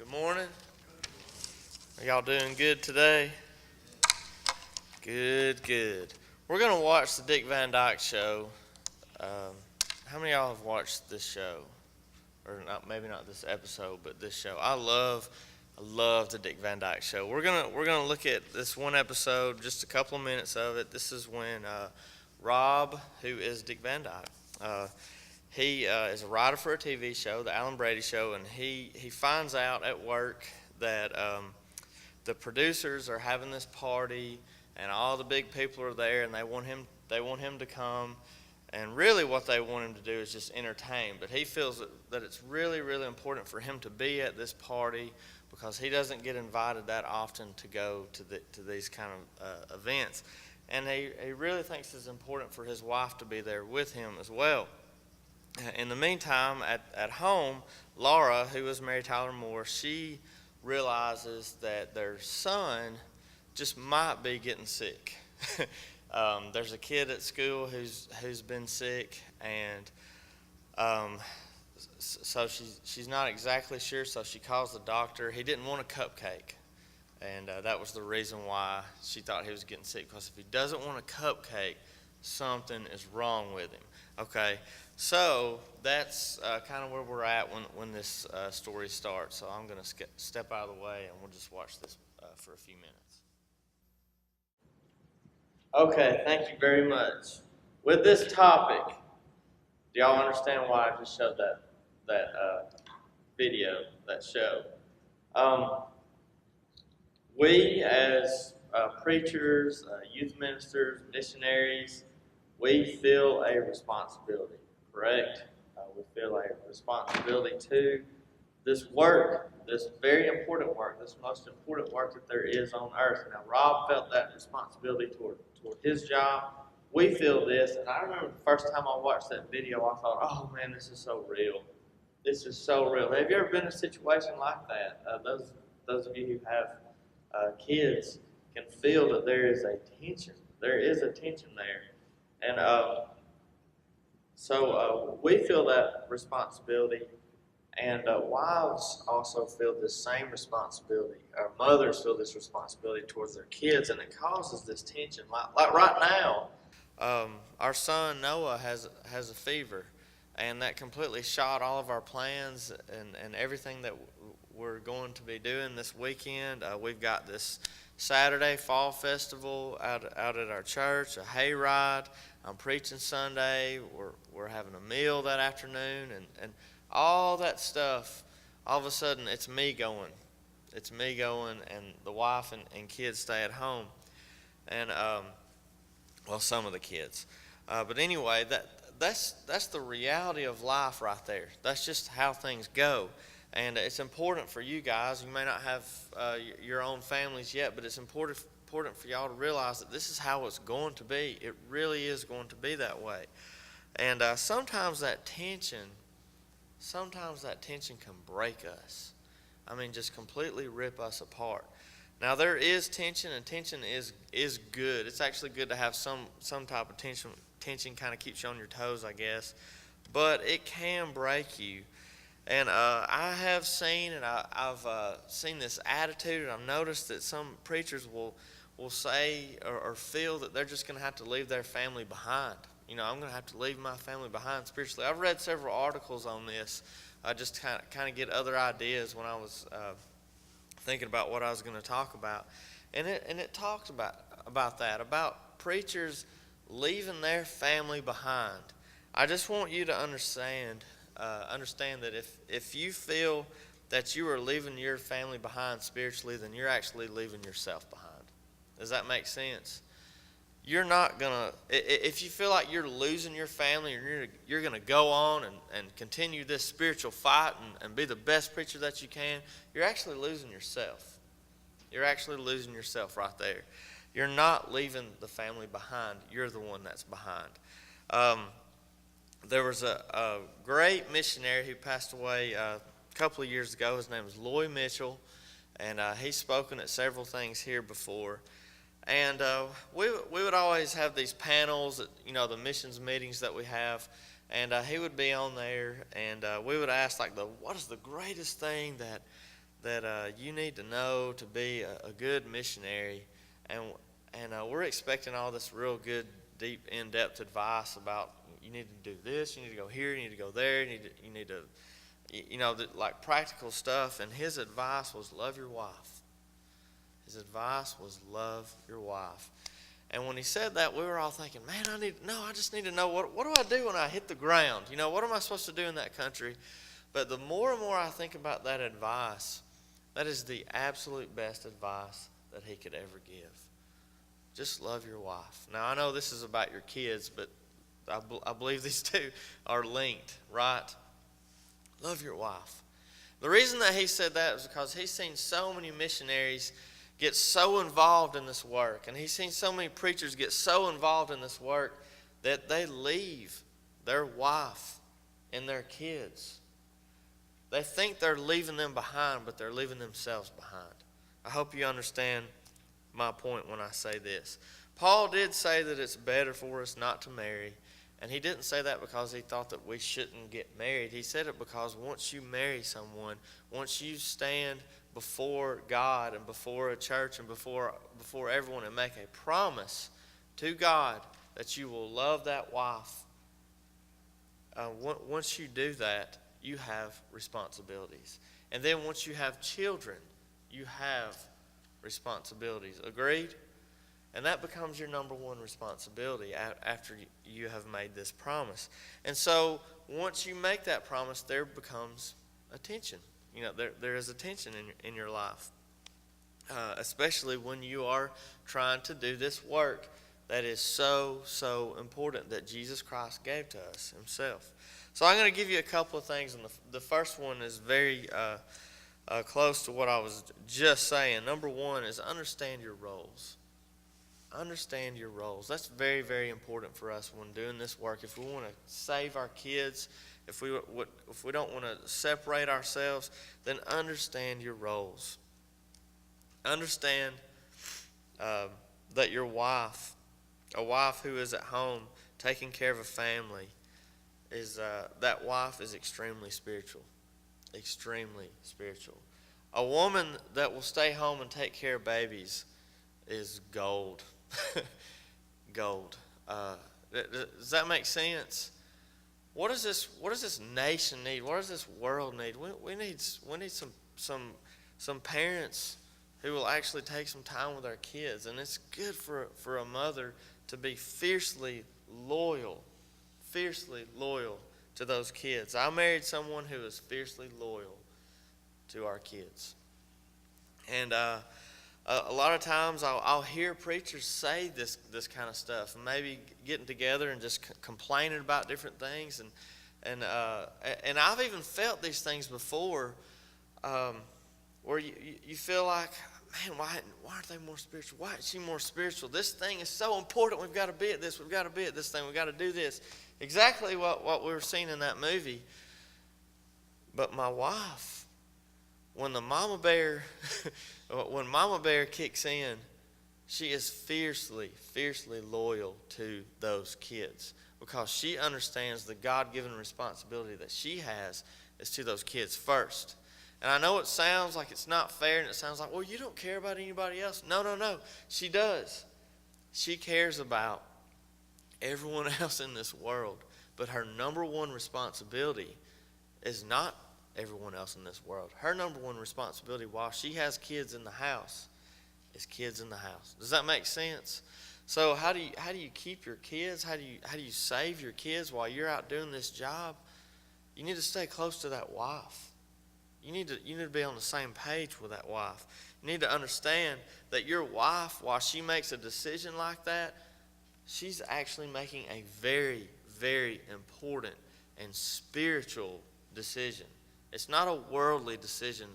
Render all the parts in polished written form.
morning. Are y'all doing good today? Good. We're going to watch the Dick Van Dyke Show. How many of y'all have watched this show? Or not, maybe not this episode, but this show. I love the Dick Van Dyke Show. We're gonna look at this one episode, just a couple of minutes of it. This is when Rob, who is Dick Van Dyke, he is a writer for a TV show, the Alan Brady Show, and he finds out at work that the producers are having this party, and all the big people are there, and they want him to come. And really what they want him to do is just entertain. But he feels that it's really, really important for him to be at this party because he doesn't get invited that often to go to these kind of events. And he really thinks it's important for his wife to be there with him as well. In the meantime, at home, Laura, who is Mary Tyler Moore, she realizes that their son just might be getting sick. There's a kid at school who's been sick, and so she's not exactly sure. So she calls the doctor. He didn't want a cupcake, and that was the reason why she thought he was getting sick. Because if he doesn't want a cupcake, something is wrong with him. Okay, so that's kind of where we're at when this story starts. So I'm going to step out of the way, and we'll just watch this for a few minutes. Okay, thank you very much. With this topic, do y'all understand why I just showed that video, that show? We as preachers, youth ministers, missionaries, we feel a responsibility, correct? We feel a responsibility to this work, this very important work, this most important work that there is on earth. Now, Rob felt that responsibility toward his job. We feel this, and I remember the first time I watched that video, I thought, oh man, this is so real. This is so real. Have you ever been in a situation like that? Those of you who have kids can feel that there is a tension. There is a tension there. And so we feel that responsibility, and wives also feel this same responsibility. Our mothers feel this responsibility towards their kids, and it causes this tension. Like right now, our son Noah has a fever, and that completely shot all of our plans and everything that we're going to be doing this weekend. We've got this Saturday fall festival out at our church, a hayride. I'm preaching Sunday. We're having a meal that afternoon, and all that stuff. All of a sudden, it's me going. It's me going, and the wife and kids stay at home, and well, some of the kids. But anyway, that's the reality of life right there. That's just how things go. And it's important for you guys. You may not have your own families yet, but it's important for y'all to realize that this is how it's going to be. It really is going to be that way. And sometimes that tension can break us. I mean, just completely rip us apart. Now, there is tension, and tension is good. It's actually good to have some type of tension. Tension kind of keeps you on your toes, I guess. But it can break you. And I have seen, and I've seen this attitude, and I've noticed that some preachers will say or feel that they're just going to have to leave their family behind. You know, I'm going to have to leave my family behind spiritually. I've read several articles on this, just kind of get other ideas when I was thinking about what I was going to talk about, and it talks about that, about preachers leaving their family behind. I just want you to understand that if you feel that you are leaving your family behind spiritually, then you're actually leaving yourself behind. Does that make sense? You're not going to, if you feel like you're losing your family and you're going to go on and continue this spiritual fight and be the best preacher that you can, you're actually losing yourself. You're actually losing yourself right there. You're not leaving the family behind. You're the one that's behind. There was a great missionary who passed away a couple of years ago. His name was Loy Mitchell, and he's spoken at several things here before. And we would always have these panels, at, the missions meetings that we have, and he would be on there, and we would ask, what is the greatest thing that you need to know to be a good missionary, and we're expecting all this real good, deep, in-depth advice about you need to do this, you need to go here, you need to go there, you need to like practical stuff. And his advice was love your wife. His advice was love your wife. And when he said that, we were all thinking, man, I just need to know what do I do when I hit the ground? What am I supposed to do in that country? But the more and more I think about that advice, that is the absolute best advice that he could ever give. Just love your wife. Now, I know this is about your kids, but I believe these two are linked, right? Love your wife. The reason that he said that is because he's seen so many missionaries get so involved in this work, and he's seen so many preachers get so involved in this work that they leave their wife and their kids. They think they're leaving them behind, but they're leaving themselves behind. I hope you understand my point when I say this. Paul did say that it's better for us not to marry, and he didn't say that because he thought that we shouldn't get married. He said it because once you marry someone, once you stand before God and before a church and before everyone and make a promise to God that you will love that wife, once you do that, you have responsibilities. And then once you have children, you have responsibilities. Agreed? And that becomes your number one responsibility after you have made this promise. And so once you make that promise, there becomes a tension. There is a tension in your life, especially when you are trying to do this work that is so, so important that Jesus Christ gave to us himself. So I'm going to give you a couple of things, and the first one is very close to what I was just saying. Number one is understand your roles. Understand your roles. That's very, very important for us when doing this work. If we want to save our kids, if we don't want to separate ourselves, then understand your roles. Understand that your wife, a wife who is at home taking care of a family, that wife is extremely spiritual. Extremely spiritual. A woman that will stay home and take care of babies is gold. Gold. Does that make sense? What does this nation need? What does this world need? We need some parents who will actually take some time with our kids, and it's good for a mother to be fiercely loyal to those kids. I married someone who is fiercely loyal to our kids, and a lot of times I'll hear preachers say this kind of stuff, and maybe getting together and just complaining about different things, and I've even felt these things before, where you feel like, man, why aren't they more spiritual? Why is she more spiritual? This thing is so important. We've got to be at this. We've got to be at this thing. We've got to do this. Exactly what we were seeing in that movie. But my wife, when Mama Bear kicks in, she is fiercely loyal to those kids because she understands the God-given responsibility that she has is to those kids first. And I know it sounds like it's not fair, and it sounds like, well, you don't care about anybody else. No. She does. She cares about everyone else in this world. But her number one responsibility is not everyone else in this world. Her number one responsibility while she has kids in the house is kids in the house. Does that make sense? So how do you keep your kids? How do you save your kids while you're out doing this job? You need to stay close to that wife. You need to be on the same page with that wife. You need to understand that your wife, while she makes a decision like that, she's actually making a very, very important and spiritual decision. It's not a worldly decision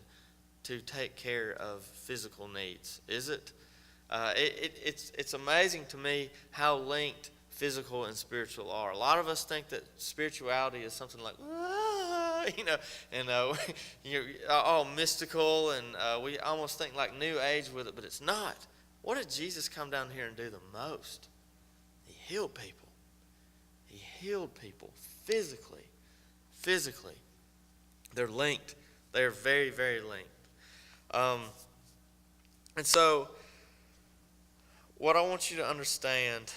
to take care of physical needs, is it? It's amazing to me how linked physical and spiritual are. A lot of us think that spirituality is something like, all mystical, and we almost think like New Age with it, but it's not. What did Jesus come down here and do the most? He healed people. He healed people physically. They're linked. They're very, very linked. And so, what I want you to understand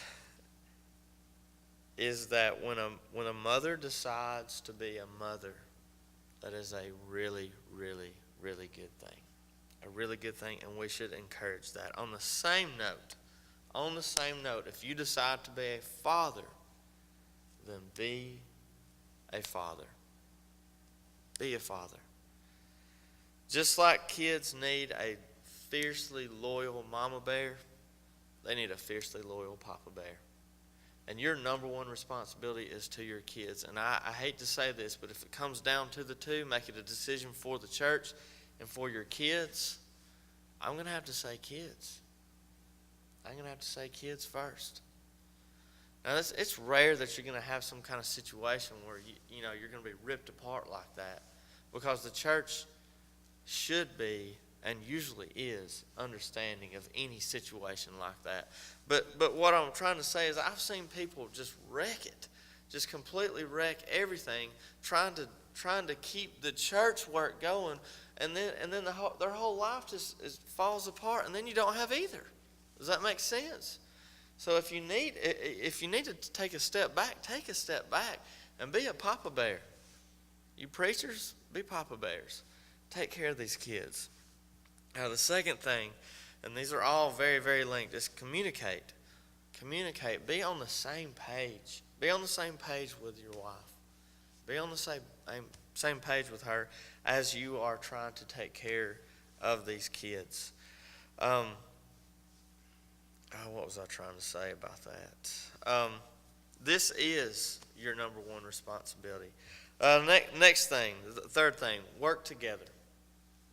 is that when a mother decides to be a mother, that is a really, really, really good thing. A really good thing, and we should encourage that. On the same note, if you decide to be a father, then be a father. Be a father. Just like kids need a fiercely loyal mama bear, they need a fiercely loyal papa bear. And your number one responsibility is to your kids. And I hate to say this, but if it comes down to the two, make it a decision for the church and for your kids, I'm going to have to say kids. I'm going to have to say kids first. Now, it's rare that you're going to have some kind of situation where you're going to be ripped apart like that, because the church should be and usually is understanding of any situation like that. But what I'm trying to say is I've seen people just wreck it, just completely wreck everything, trying to keep the church work going, and then their whole life just falls apart, and then you don't have either. Does that make sense? So if you need to take a step back and be a papa bear. You preachers, be papa bears. Take care of these kids. Now, the second thing, and these are all very, very linked, is communicate. Communicate. Be on the same page. Be on the same page with your wife. Be on the same page with her as you are trying to take care of these kids. What was I trying to say about that? This is your number one responsibility. Next thing, the third thing, work together.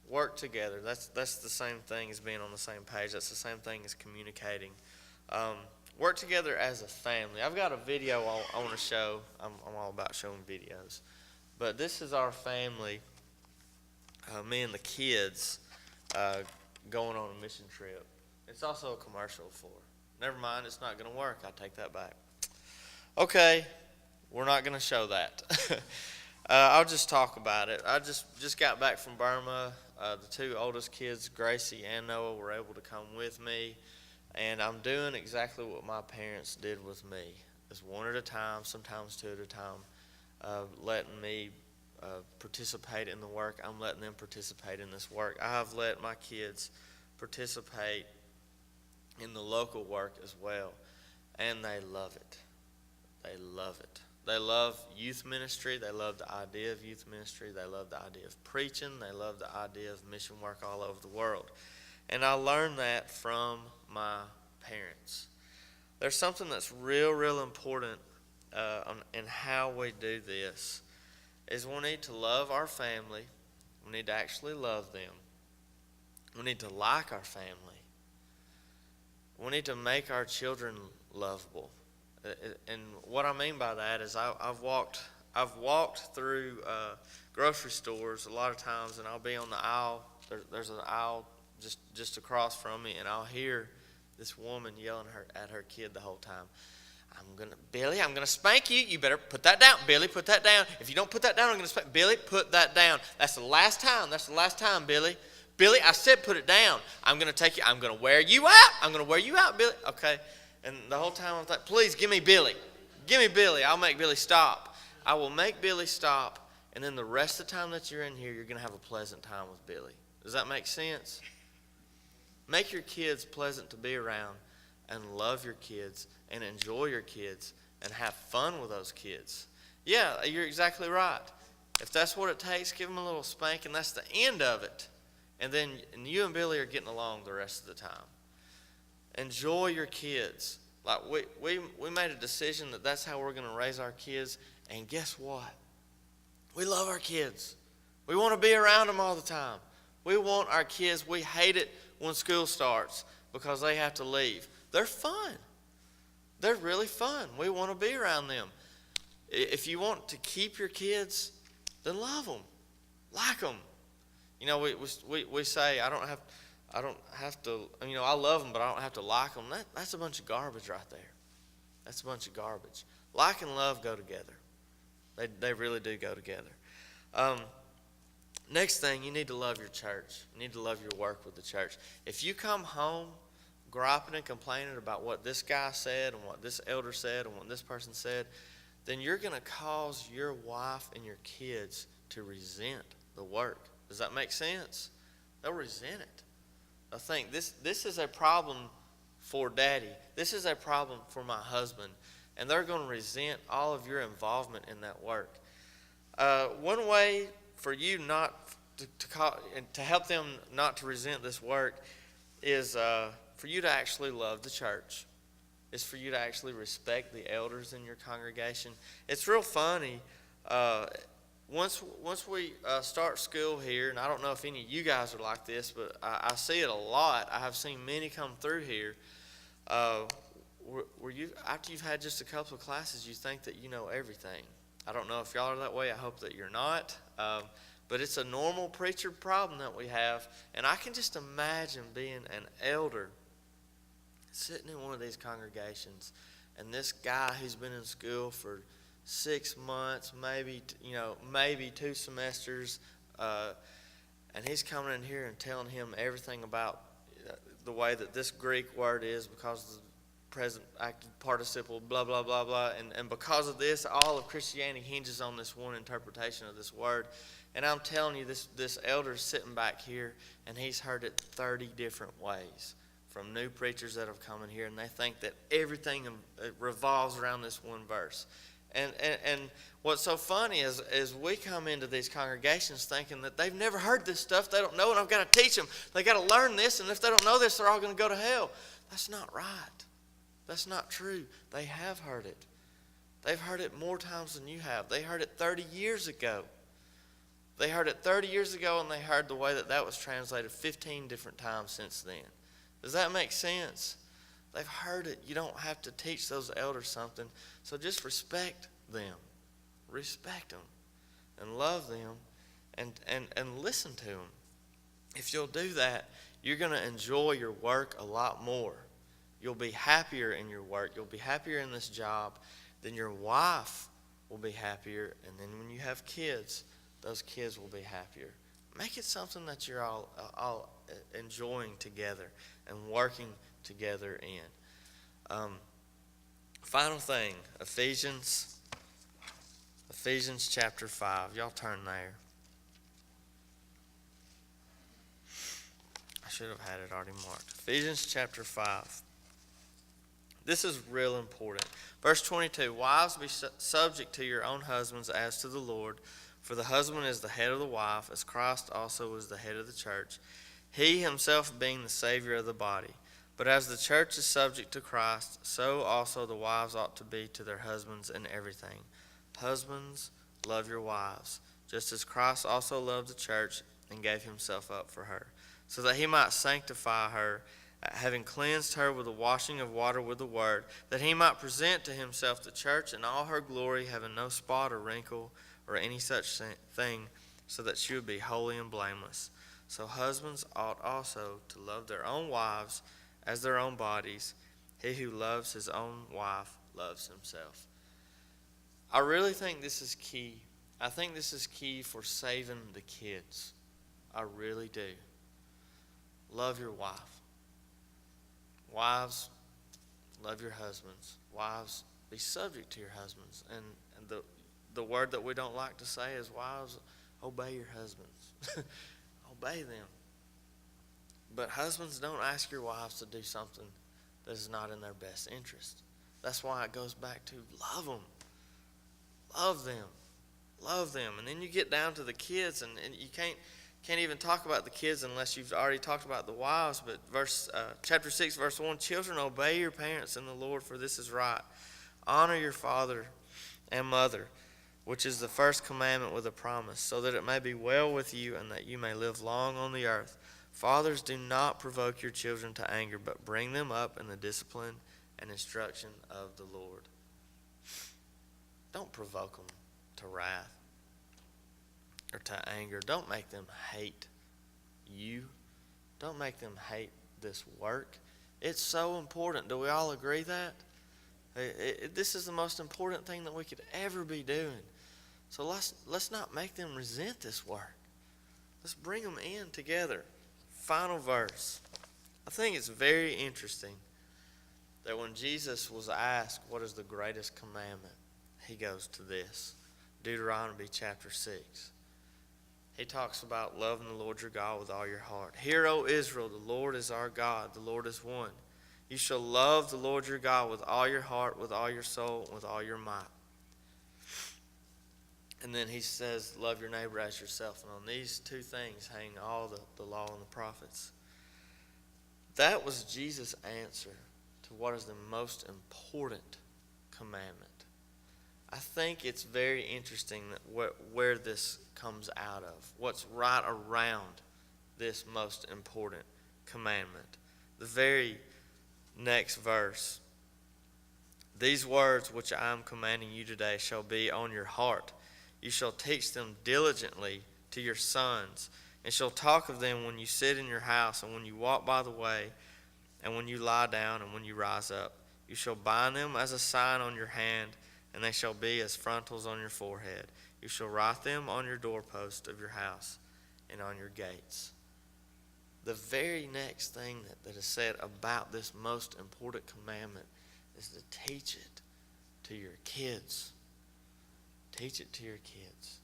Work together. That's the same thing as being on the same page. That's the same thing as communicating. Work together as a family. I've got a video I want to show. I'm all about showing videos. But this is our family, me and the kids, going on a mission trip. It's also a commercial for. Never mind, it's not going to work. I take that back. Okay, we're not going to show that. I'll just talk about it. I just got back from Burma. The two oldest kids, Gracie and Noah, were able to come with me. And I'm doing exactly what my parents did with me. It's one at a time, sometimes two at a time, letting me participate in the work. I'm letting them participate in this work. I have let my kids participate in the local work as well. And they love it. They love it. They love youth ministry. They love the idea of youth ministry. They love the idea of preaching. They love the idea of mission work all over the world. And I learned that from my parents. There's something that's real important in how we do this, is we need to love our family. We need to actually love them. We need to like our family. We need to make our children lovable. And what I mean by that is I've walked through grocery stores a lot of times, and I'll be on the aisle. There's an aisle just across from me, and I'll hear this woman yelling at her kid the whole time. Billy, I'm gonna spank you. You better put that down. Billy, put that down. If you don't put that down, I'm gonna spank. Billy, put that down. That's the last time. That's the last time, Billy. Billy, I said put it down. I'm gonna take you. I'm gonna wear you out. I'm gonna wear you out, Billy. Okay. And the whole time I'm like, please give me Billy. Give me Billy. I'll make Billy stop. I will make Billy stop. And then the rest of the time that you're in here, you're going to have a pleasant time with Billy. Does that make sense? Make your kids pleasant to be around, and love your kids and enjoy your kids and have fun with those kids. Yeah, you're exactly right. If that's what it takes, give them a little spank, and that's the end of it. And then you and Billy are getting along the rest of the time. Enjoy your kids. Like we made a decision that that's how we're going to raise our kids. And guess what? We love our kids. We want to be around them all the time. We want our kids. We hate it when school starts because they have to leave. They're fun. They're really fun. We want to be around them. If you want to keep your kids, then love them. Like them. You know, we say, I don't have to, I love them, but I don't have to like them. That's a bunch of garbage right there. That's a bunch of garbage. Like and love go together. They really do go together. Next thing, you need to love your church. You need to love your work with the church. If you come home griping and complaining about what this guy said and what this elder said and what this person said, then you're going to cause your wife and your kids to resent the work. Does that make sense? They'll resent it. I think this is a problem for daddy. This is a problem for my husband. And they're going to resent all of your involvement in that work. One way for you not to help them not to resent this work is for you to actually love the church. It's for you to actually respect the elders in your congregation. It's real funny. Once we start school here, and I don't know if any of you guys are like this, but I see it a lot. I have seen many come through here. Where you, after you've had just a couple of classes, you think that you know everything. I don't know if y'all are that way. I hope that you're not. But it's a normal preacher problem that we have. And I can just imagine being an elder sitting in one of these congregations, and this guy who's been in school for 6 months, maybe 2 semesters, and he's coming in here and telling him everything about the way that this Greek word is because of the present active participle, blah, blah, blah, blah. And because of this, all of Christianity hinges on this one interpretation of this word. And I'm telling you, this elder's sitting back here, and he's heard it 30 different ways from new preachers that have come in here, and they think that everything revolves around this one verse. And what's so funny is we come into these congregations thinking that they've never heard this stuff. They don't know, and I've got to teach them. They got to learn this, and if they don't know this, they're all going to go to hell. That's not right. That's not true. They have heard it. They've heard it more times than you have. They heard it 30 years ago. They heard it 30 years ago, and they heard the way that was translated 15 different times since then. Does that make sense? They've heard it. You don't have to teach those elders something. So just respect them. Respect them. And love them. And listen to them. If you'll do that, you're going to enjoy your work a lot more. You'll be happier in your work. You'll be happier in this job. Then your wife will be happier. And then when you have kids, those kids will be happier. Make it something that you're all enjoying together and working together in. Final thing, Ephesians chapter 5. Y'all turn there. I should have had it already marked. Ephesians chapter 5. This is real important. Verse 22, wives, be subject to your own husbands as to the Lord, for the husband is the head of the wife, as Christ also is the head of the church, he himself being the Savior of the body. But as the church is subject to Christ, so also the wives ought to be to their husbands in everything. Husbands, love your wives, just as Christ also loved the church and gave himself up for her, so that he might sanctify her, having cleansed her with the washing of water with the word, that he might present to himself the church in all her glory, having no spot or wrinkle or any such thing, so that she would be holy and blameless. So husbands ought also to love their own wives as their own bodies. He who loves his own wife loves himself. I really think this is key. I think this is key for saving the kids. I really do. Love your wife. Wives, love your husbands. Wives, be subject to your husbands. And the word that we don't like to say is, wives, obey your husbands. Obey them. But husbands, don't ask your wives to do something that is not in their best interest. That's why it goes back to love them. Love them. Love them. And then you get down to the kids, and you can't even talk about the kids unless you've already talked about the wives. But chapter 6, verse 1, children, obey your parents in the Lord, for this is right. Honor your father and mother, which is the first commandment with a promise, so that it may be well with you and that you may live long on the earth. Fathers, do not provoke your children to anger, but bring them up in the discipline and instruction of the Lord. Don't provoke them to wrath or to anger. Don't make them hate you. Don't make them hate this work. It's so important. Do we all agree that? This is the most important thing that we could ever be doing. So let's not make them resent this work. Let's bring them in together. Final verse. I think it's very interesting that when Jesus was asked what is the greatest commandment, he goes to this. Deuteronomy chapter 6. He talks about loving the Lord your God with all your heart. Hear, O Israel, the Lord is our God, the Lord is one. You shall love the Lord your God with all your heart, with all your soul, and with all your might. And then he says, love your neighbor as yourself. And on these two things hang all the law and the prophets. That was Jesus' answer to what is the most important commandment. I think it's very interesting that where this comes out of, what's right around this most important commandment. The very next verse. These words which I am commanding you today shall be on your heart. You shall teach them diligently to your sons, and shall talk of them when you sit in your house, and when you walk by the way, and when you lie down, and when you rise up. You shall bind them as a sign on your hand, and they shall be as frontals on your forehead. You shall write them on your doorpost of your house and on your gates. The very next thing that is said about this most important commandment is to teach it to your kids. Teach it to your kids.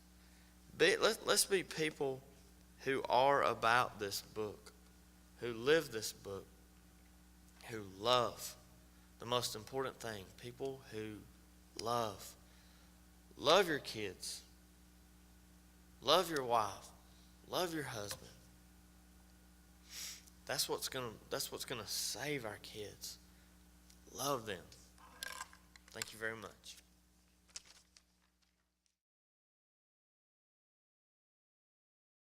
Let's be people who are about this book, who live this book, who love the most important thing. People who love. Love your kids. Love your wife. Love your husband. That's what's gonna save our kids. Love them. Thank you very much.